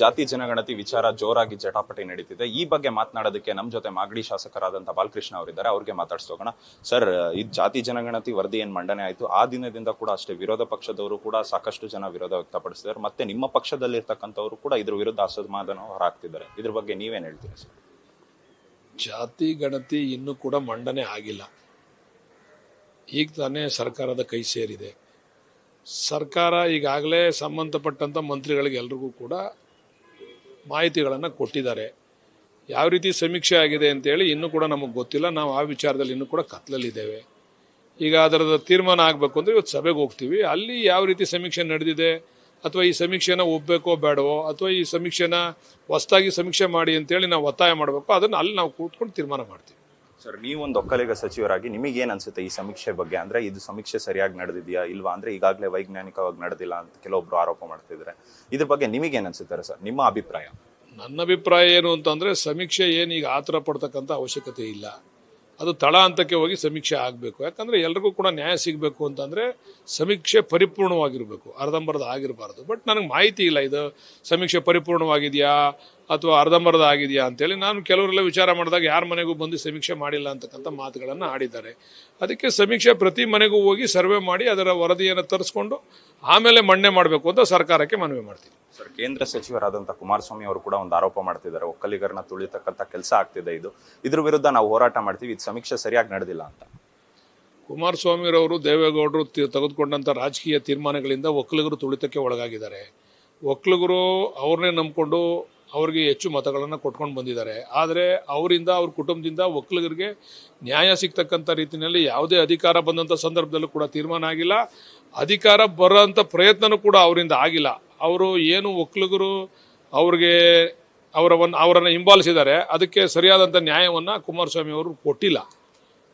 ಜಾತಿ ಜನಗಣತಿ ವಿಚಾರ ಜೋರಾಗಿ ಜಟಾಪಟಿ ನಡೀತಿದೆ. ಈ ಬಗ್ಗೆ ಮಾತನಾಡೋದಕ್ಕೆ ನಮ್ಮ ಜೊತೆ ಮಾಗಡಿ ಶಾಸಕರಾದಂತ ಬಾಲಕೃಷ್ಣ ಅವರಿದ್ದಾರೆ. ಅವ್ರಿಗೆ ಮಾತಾಡ್ಸೋಣ. ಸರ್, ಈ ಜಾತಿ ಜನಗಣತಿ ವರದಿ ಏನ್ ಮಂಡನೆ ಆಯ್ತು, ಆ ದಿನದಿಂದ ಕೂಡ ಅಷ್ಟೇ ವಿರೋಧ ಪಕ್ಷದವರು ಕೂಡ ಸಾಕಷ್ಟು ಜನ ವಿರೋಧ ವ್ಯಕ್ತಪಡಿಸಿದ್ದಾರೆ. ಮತ್ತೆ ನಿಮ್ಮ ಪಕ್ಷದಲ್ಲಿ ಇರ್ತಕ್ಕಂಥವ್ರು ಕೂಡ ಇದ್ರ ವಿರುದ್ಧ ಅಸಮಾಧಾನ ಹೊರಹಾಕ್ತಿದ್ದಾರೆ. ಇದ್ರ ಬಗ್ಗೆ ನೀವೇನ್ ಹೇಳ್ತೀರಿ ಸರ್? ಜಾತಿ ಗಣತಿ ಇನ್ನೂ ಕೂಡ ಮಂಡನೆ ಆಗಿಲ್ಲ. ಈಗ ತಾನೇ ಸರ್ಕಾರದ ಕೈ ಸೇರಿದೆ. ಸರ್ಕಾರ ಈಗಾಗಲೇ ಸಂಬಂಧಪಟ್ಟಂಥ ಮಂತ್ರಿಗಳಿಗೆ ಎಲ್ರಿಗೂ ಕೂಡ ಮಾಹಿತಿಗಳನ್ನು ಕೊಟ್ಟಿದ್ದಾರೆ. ಯಾವ ರೀತಿ ಸಮೀಕ್ಷೆ ಆಗಿದೆ ಅಂತೇಳಿ ಇನ್ನೂ ಕೂಡ ನಮಗೆ ಗೊತ್ತಿಲ್ಲ. ನಾವು ಆ ವಿಚಾರದಲ್ಲಿ ಇನ್ನೂ ಕೂಡ ಕತ್ಲಲ್ಲಿದ್ದೇವೆ. ಈಗ ಅದರ ತೀರ್ಮಾನ ಆಗಬೇಕು ಅಂದರೆ ಇವತ್ತು ಸಭೆಗೆ ಹೋಗ್ತೀವಿ. ಅಲ್ಲಿ ಯಾವ ರೀತಿ ಸಮೀಕ್ಷೆ ನಡೆದಿದೆ, ಅಥವಾ ಈ ಸಮೀಕ್ಷೆನ ಒಪ್ಪಬೇಕೋ ಬೇಡವೋ, ಅಥವಾ ಈ ಸಮೀಕ್ಷೆನ ಹೊಸದಾಗಿ ಸಮೀಕ್ಷೆ ಮಾಡಿ ಅಂತೇಳಿ ನಾವು ಒತ್ತಾಯ ಮಾಡಬೇಕು, ಅದನ್ನು ಅಲ್ಲಿ ನಾವು ಕೂತ್ಕೊಂಡು ತೀರ್ಮಾನ ಮಾಡ್ತೀವಿ. ಸರ್, ನೀವೊಂದು ಒಕ್ಕಲಿಗ ಸಚಿವರಾಗಿ ನಿಮಗೇನು ಅನ್ಸುತ್ತೆ ಈ ಸಮೀಕ್ಷೆ ಬಗ್ಗೆ? ಅಂದ್ರೆ ಇದು ಸಮೀಕ್ಷೆ ಸರಿಯಾಗಿ ನಡೆದಿದೆಯಾ ಇಲ್ವಾ? ಅಂದ್ರೆ ಈಗಾಗಲೇ ವೈಜ್ಞಾನಿಕವಾಗಿ ನಡೆದಿಲ್ಲ ಅಂತ ಕೆಲವೊಬ್ರು ಆರೋಪ ಮಾಡ್ತಿದ್ದಾರೆ. ಇದ್ರ ಬಗ್ಗೆ ನಿಮಗೇನು ಅನ್ಸುತ್ತಾರೆ ಸರ್, ನಿಮ್ಮ ಅಭಿಪ್ರಾಯ? ನನ್ನ ಅಭಿಪ್ರಾಯ ಏನು ಅಂತಂದರೆ, ಸಮೀಕ್ಷೆ ಏನು ಈಗ ಆತರ ಪಡ್ತಕ್ಕಂಥ ಅವಶ್ಯಕತೆ ಇಲ್ಲ. ಅದು ತಳ ಹಂತಕ್ಕೆ ಹೋಗಿ ಸಮೀಕ್ಷೆ ಆಗಬೇಕು. ಯಾಕಂದರೆ ಎಲ್ರಿಗೂ ಕೂಡ ನ್ಯಾಯ ಸಿಗಬೇಕು ಅಂತಂದರೆ ಸಮೀಕ್ಷೆ ಪರಿಪೂರ್ಣವಾಗಿರಬೇಕು, ಅರ್ಧಂಬರ್ಧ ಆಗಿರಬಾರ್ದು. ಬಟ್ ನನಗೆ ಮಾಹಿತಿ ಇಲ್ಲ ಇದು ಸಮೀಕ್ಷೆ ಪರಿಪೂರ್ಣವಾಗಿದೆಯಾ ಅಥವಾ ಅರ್ಧಂಬರ್ಧ ಆಗಿದೆಯಾ ಅಂತೇಳಿ. ನಾನು ಕೆಲವರೆಲ್ಲ ವಿಚಾರ ಮಾಡಿದಾಗ ಯಾರ ಮನೆಗೂ ಬಂದು ಸಮೀಕ್ಷೆ ಮಾಡಿಲ್ಲ ಅಂತಕ್ಕಂಥ ಮಾತುಗಳನ್ನು ಆಡಿದ್ದಾರೆ. ಅದಕ್ಕೆ ಸಮೀಕ್ಷೆ ಪ್ರತಿ ಮನೆಗೂ ಹೋಗಿ ಸರ್ವೆ ಮಾಡಿ ಅದರ ವರದಿಯನ್ನು ತರಿಸ್ಕೊಂಡು ಆಮೇಲೆ ಮಂಡನೆ ಮಾಡಬೇಕು ಅಂತ ಸರ್ಕಾರಕ್ಕೆ ಮನವಿ ಮಾಡ್ತೀನಿ. ಸರ್, ಕೇಂದ್ರ ಸಚಿವರಾದಂಥ ಕುಮಾರಸ್ವಾಮಿ ಅವರು ಕೂಡ ಒಂದು ಆರೋಪ ಮಾಡ್ತಿದ್ದಾರೆ, ಒಕ್ಕಲಿಗರನ್ನ ತುಳಿತಕ್ಕಂಥ ಕೆಲಸ ಆಗ್ತಿದೆ. ಇದ್ರ ವಿರುದ್ಧ ನಾವು ಹೋರಾಟ ಮಾಡ್ತೀವಿ, ಇದು ಸಮೀಕ್ಷೆ ಸರಿಯಾಗಿ ನಡೆದಿಲ್ಲ ಅಂತ. ಕುಮಾರಸ್ವಾಮಿರವರು, ದೇವೇಗೌಡರು ತೆಗೆದುಕೊಂಡಂಥ ರಾಜಕೀಯ ತೀರ್ಮಾನಗಳಿಂದ ಒಕ್ಕಲಿಗರು ತುಳಿತಕ್ಕೆ ಒಳಗಾಗಿದ್ದಾರೆ. ಒಕ್ಕಲಿಗರು ಅವ್ರನ್ನೇ ನಂಬಿಕೊಂಡು ಅವ್ರಿಗೆ ಹೆಚ್ಚು ಮತಗಳನ್ನು ಕೊಟ್ಕೊಂಡು ಬಂದಿದ್ದಾರೆ. ಆದರೆ ಅವರಿಂದ, ಅವ್ರ ಕುಟುಂಬದಿಂದ ಒಕ್ಕಲಿಗರಿಗೆ ನ್ಯಾಯ ಸಿಗ್ತಕ್ಕಂಥ ರೀತಿಯಲ್ಲಿ ಯಾವುದೇ ಅಧಿಕಾರ ಬಂದಂಥ ಸಂದರ್ಭದಲ್ಲೂ ಕೂಡ ತೀರ್ಮಾನ ಆಗಿಲ್ಲ. ಅಧಿಕಾರ ಬರೋಂಥ ಪ್ರಯತ್ನನೂ ಕೂಡ ಅವರಿಂದ ಆಗಿಲ್ಲ. ಅವರು ಏನು ಒಕ್ಕಲಿಗರು ಅವ್ರಿಗೆ ಅವರನ್ನು ಹಿಂಬಾಲಿಸಿದ್ದಾರೆ, ಅದಕ್ಕೆ ಸರಿಯಾದಂಥ ನ್ಯಾಯವನ್ನು ಕುಮಾರಸ್ವಾಮಿ ಅವರು ಕೊಟ್ಟಿಲ್ಲ.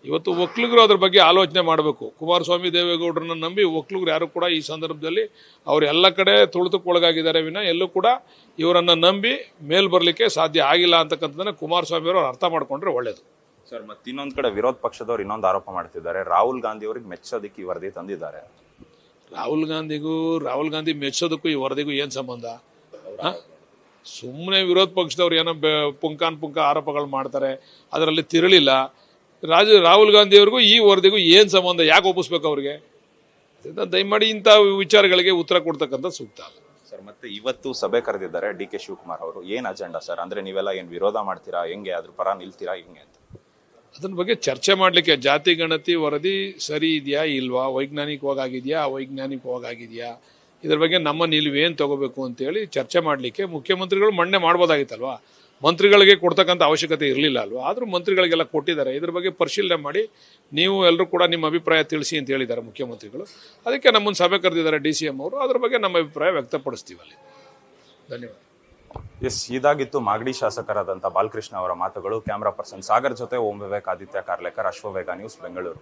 ಇವತ್ತು ಒಕ್ಕಲಿಗರು ಅದ್ರ ಬಗ್ಗೆ ಆಲೋಚನೆ ಮಾಡಬೇಕು. ಕುಮಾರಸ್ವಾಮಿ, ದೇವೇಗೌಡರನ್ನ ನಂಬಿ ಒಕ್ಕಲಿಗರು ಯಾರು ಕೂಡ ಈ ಸಂದರ್ಭದಲ್ಲಿ ಅವರು ಎಲ್ಲ ಕಡೆ ತುಳಿತಕ್ಕೊಳಗಾಗಿದ್ದಾರೆ ವಿನ ಎಲ್ಲೂ ಕೂಡ ಇವರನ್ನು ನಂಬಿ ಮೇಲ್ ಬರಲಿಕ್ಕೆ ಸಾಧ್ಯ ಆಗಿಲ್ಲ ಅಂತಕ್ಕಂಥದ್ದನ್ನ ಕುಮಾರಸ್ವಾಮಿ ಅವರು ಅರ್ಥ ಮಾಡ್ಕೊಂಡ್ರೆ ಒಳ್ಳೇದು. ಸರ್, ಮತ್ತೆ ಇನ್ನೊಂದು ಕಡೆ ವಿರೋಧ ಪಕ್ಷದವರು ಇನ್ನೊಂದು ಆರೋಪ ಮಾಡ್ತಿದ್ದಾರೆ, ರಾಹುಲ್ ಗಾಂಧಿ ಅವರಿಗೆ ಮೆಚ್ಚೋದಕ್ಕೆ ಈ ವರದಿ ತಂದಿದ್ದಾರೆ. ರಾಹುಲ್ ಗಾಂಧಿ ಮೆಚ್ಚೋದಕ್ಕೂ ಈ ವರದಿಗೂ ಏನು ಸಂಬಂಧ? ಸುಮ್ಮನೆ ವಿರೋಧ ಪಕ್ಷದವ್ರು ಏನೋ ಪುಂಕ ಆರೋಪಗಳು ಮಾಡ್ತಾರೆ, ಅದರಲ್ಲಿ ತಿರುಳಿಲ್ಲ. ರಾಹುಲ್ ಗಾಂಧಿಯವ್ರಿಗೂ ಈ ವರದಿಗೂ ಏನು ಸಂಬಂಧ? ಯಾಕೆ ಒಪ್ಪಿಸ್ಬೇಕು ಅವ್ರಿಗೆ? ದಯಮಾಡಿ ಇಂಥ ವಿಚಾರಗಳಿಗೆ ಉತ್ತರ ಕೊಡ್ತಕ್ಕಂಥ ಸೂಕ್ತ ಅಲ್ಲ. ಸರ್, ಮತ್ತೆ ಇವತ್ತು ಸಭೆ ಕರೆದಿದ್ದಾರೆ ಡಿ ಕೆ ಶಿವಕುಮಾರ್ ಅವರು. ಏನು ಅಜೆಂಡಾ ಸರ್? ಅಂದ್ರೆ ನೀವೆಲ್ಲ ಏನು ವಿರೋಧ ಮಾಡ್ತೀರಾ, ಹೆಂಗೆ ಅದ್ರ ಪರ ನಿಲ್ತೀರಾ, ಹೆಂಗೆ ಅಂತ ಅದನ್ನ ಬಗ್ಗೆ ಚರ್ಚೆ ಮಾಡಲಿಕ್ಕೆ. ಜಾತಿ ಗಣತಿ ವರದಿ ಸರಿ ಇದೆಯಾ ಇಲ್ವಾ, ವೈಜ್ಞಾನಿಕವಾಗಿದೆಯಾ ಅವೈಜ್ಞಾನಿಕವಾಗಿದೆಯಾ, ಇದ್ರ ಬಗ್ಗೆ ನಮ್ಮ ನಿಲುವೇನು ತಗೋಬೇಕು ಅಂತೇಳಿ ಚರ್ಚೆ ಮಾಡಲಿಕ್ಕೆ ಮುಖ್ಯಮಂತ್ರಿಗಳು ಮಂಡನೆ ಮಾಡ್ಬೋದಾಗಿತ್ತಲ್ವಾ? ಮಂತ್ರಿಗಳಿಗೆ ಕೊಡ್ತಕ್ಕಂಥ ಅವಶ್ಯಕತೆ ಇರಲಿಲ್ಲ ಅಲ್ವಾ? ಆದರೂ ಮಂತ್ರಿಗಳಿಗೆಲ್ಲ ಕೊಟ್ಟಿದ್ದಾರೆ. ಇದ್ರ ಬಗ್ಗೆ ಪರಿಶೀಲನೆ ಮಾಡಿ ನೀವು ಎಲ್ಲರೂ ಕೂಡ ನಿಮ್ಮ ಅಭಿಪ್ರಾಯ ತಿಳಿಸಿ ಅಂತ ಹೇಳಿದ್ದಾರೆ ಮುಖ್ಯಮಂತ್ರಿಗಳು. ಅದಕ್ಕೆ ನಮ್ಮನ್ನು ಸಭೆ ಕರೆದಿದ್ದಾರೆ DCM ಅವರು. ಅದ್ರ ಬಗ್ಗೆ ನಮ್ಮ ಅಭಿಪ್ರಾಯ ವ್ಯಕ್ತಪಡಿಸ್ತೀವಿ ಅಲ್ಲಿ. ಧನ್ಯವಾದ. ಎಸ್, ಇದಾಗಿತ್ತು ಮಾಗಡಿ ಶಾಸಕರಾದಂಥ ಬಾಲಕೃಷ್ಣ ಅವರ ಮಾತುಗಳು. ಕ್ಯಾಮ್ರಾ ಪರ್ಸನ್ ಸಾಗರ್ ಜೊತೆ ಓಂ ವಿವೇಕ್, ಆದಿತ್ಯ ಕಾರ್ಲೇಕರ್, ಅಶ್ವವೇಗ ನ್ಯೂಸ್, ಬೆಂಗಳೂರು.